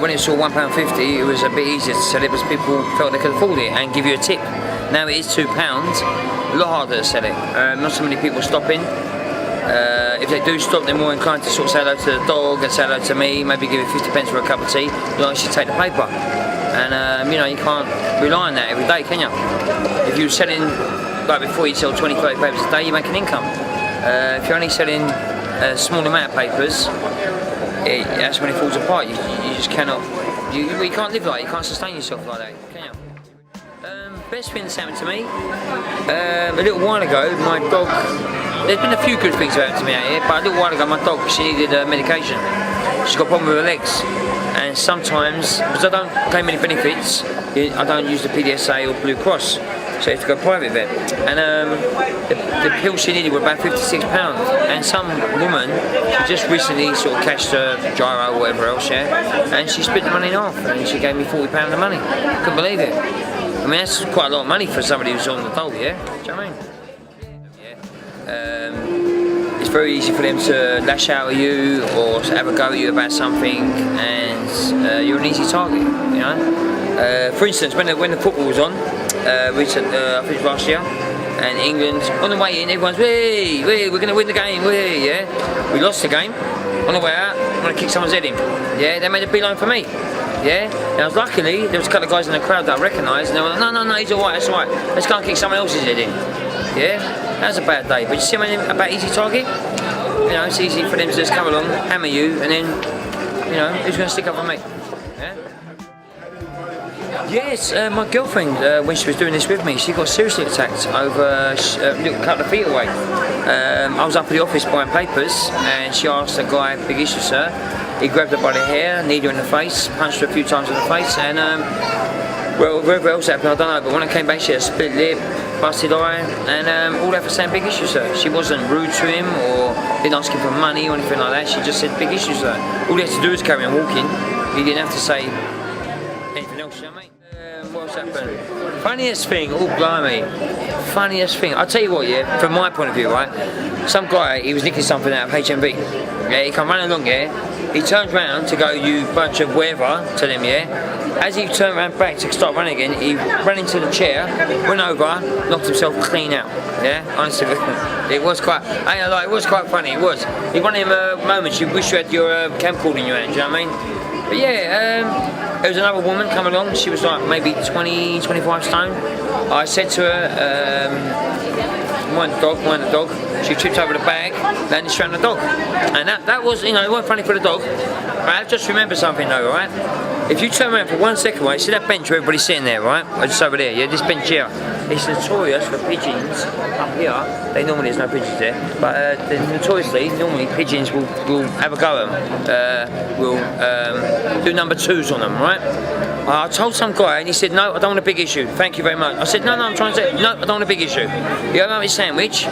when it was all £1.50, it was a bit easier to sell it because people felt they could afford it and give you a tip. Now it is £2, a lot harder to sell it. Not so many people stopping. If they do stop, they're more inclined to sort of say hello to the dog and say hello to me, maybe give you 50 pence for a cup of tea. You actually take the paper. And you know, you can't rely on that every day, can you? If you're selling, like before you sell 20, 30 papers a day, you make an income. If you're only selling a small amount of papers, that's when it falls apart. You just cannot, you can't live like that, you can't sustain yourself like that, can you? Best thing that's happened to me, a little while ago, my dog, there's been a few good things that happened to me out here, but a little while ago my dog, she needed medication. She's got a problem with her legs, and sometimes, because I don't claim any benefits, I don't use the PDSA or Blue Cross, so you have to go private vet. And the pills she needed were about £56, and some woman just recently sort of cashed her gyro or whatever else, yeah, and she split the money in half, and she gave me £40 of money. Couldn't believe it. I mean, that's quite a lot of money for somebody who's on the dole, yeah? Do you know what I mean? Yeah. It's very easy for them to lash out at you or to have a go at you about something, and you're an easy target, you know? For instance, when the football was on, I think it was last year, and England, on the way in, everyone's, we're going to win the game, yeah? We lost the game. On the way out, I'm going to kick someone's head in. Yeah, they made a beeline for me. Yeah, now luckily there was a couple of guys in the crowd that I recognised, and they were like, no, he's alright, that's alright. Let's go and kick someone else's head in. Yeah, that was a bad day. But you see about easy target? You know, it's easy for them to just come along, hammer you, and then, you know, who's going to stick up for me? Yeah. Yes, my girlfriend, when she was doing this with me, she got seriously attacked over a couple of feet away. I was up at the office buying papers, and she asked a guy, big issue sir. He grabbed her by the hair, kneed her in the face, punched her a few times in the face, and well, wherever else happened, I don't know, but when I came back she had a split lip, busted eye, and all that for saying big issue sir. She wasn't rude to him or didn't ask him for money or anything like that, she just said big issue sir. All he had to do was carry on walking, he didn't have to say anything else, you know what I mean? What's happened? Funniest thing, oh blimey, funniest thing, I'll tell you what, yeah, from my point of view, right, some guy, he was nicking something out of HMV, yeah, he come running along, yeah, he turned round to go, you bunch of whatever, to them, yeah, as he turned round back to start running again, he ran into the chair, went over, knocked himself clean out, yeah, honestly, it was quite, it was quite funny, it was, it's one of them moments you wish you had your camcorder in your hand, do you know what I mean? But yeah, there was another woman come along, she was like maybe 20, 25 stone. I said to her, mind the dog, she tripped over the bag, landed straight on the dog. And that was, you know, it wasn't funny for the dog, but I just remember something though, right? If you turn around for 1 second, right, see that bench where everybody's sitting there, right? Or just over there, yeah, this bench here. It's notorious for pigeons up here. Normally there's no pigeons there, but notoriously, normally pigeons will have a go at them, will do number twos on them, right? I told some guy and he said, no, I don't want a big issue, thank you very much. I said, no, I'm trying to say, no, I don't want a big issue. You have his sandwich,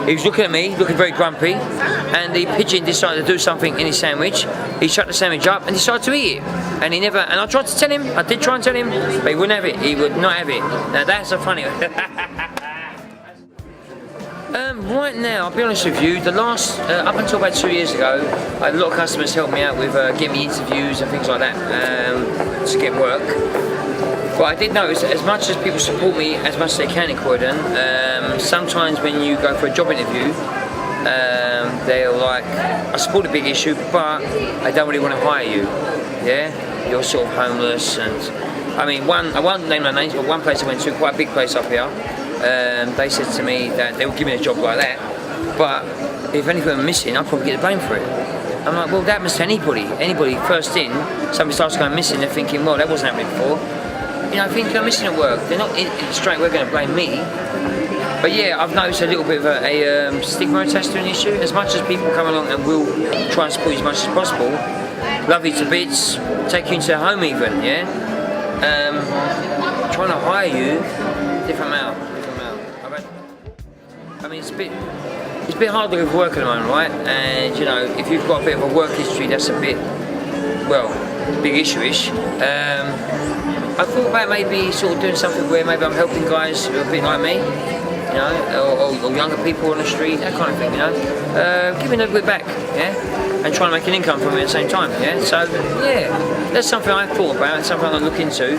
he was looking at me, looking very grumpy, and the pigeon decided to do something in his sandwich. He shut the sandwich up and decided to eat it. And he never, and I tried to tell him, I did try and tell him, but he wouldn't have it, he would not have it. Now that's a funny one. Right now, I'll be honest with you, the last, up until about 2 years ago, I had a lot of customers help me out with getting me interviews and things like that to get work. But I did notice that as much as people support me as much as they can in Croydon, sometimes when you go for a job interview, they're like, I support a big issue, but I don't really want to hire you. Yeah, you're sort of homeless, and I mean, I won't name no names, but one place I went to, quite a big place up here, they said to me that they would give me a job like that, but if anything went missing, I'd probably get the blame for it. I'm like, well, that happens to anybody first in, somebody starts going missing, they're thinking, well, that wasn't happening before. You know, if you go missing at work, they're not straight away going to blame me. But yeah, I've noticed a little bit of a stigma attached to an issue. As much as people come along and will try and support you as much as possible, love you to bits, take you into their home even, yeah? Trying to hire you, different amount. I mean, it's a bit hard to work at the moment, right? And you know, if you've got a bit of a work history, that's a bit, well, big issue-ish. I thought about maybe sort of doing something where maybe I'm helping guys who are a bit like me, you know, or younger people on the street, that kind of thing, you know. Giving a bit back, yeah, and trying to make an income from it at the same time, yeah. So yeah. that's something I've thought about and something I look into.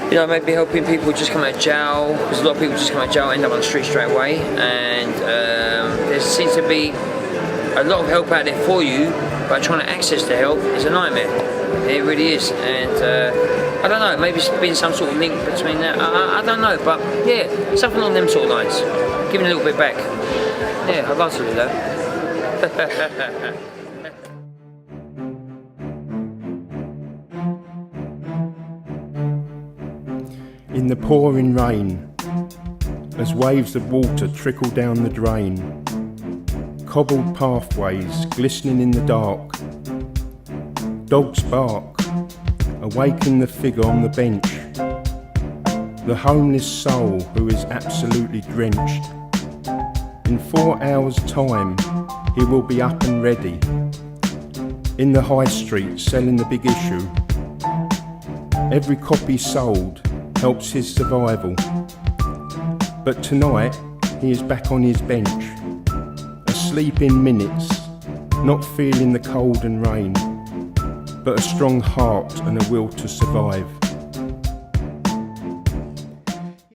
You know, maybe helping people just come out of jail, because a lot of people just come out of jail end up on the street straight away, and there seems to be a lot of help out there for you, but trying to access the help is a nightmare. It really is, and I don't know, maybe it's been some sort of link between that, I don't know, but yeah, something along them sort of lines, giving a little bit back. Yeah, I'd like to do that. In the pouring rain, as waves of water trickle down the drain, cobbled pathways glistening in the dark, dogs bark, awaken the figure on the bench, the homeless soul who is absolutely drenched. In 4 hours' time, he will be up and ready, in the high street selling the big issue. Every copy sold helps his survival, but tonight he is back on his bench, asleep in minutes, not feeling the cold and rain, but a strong heart and a will to survive.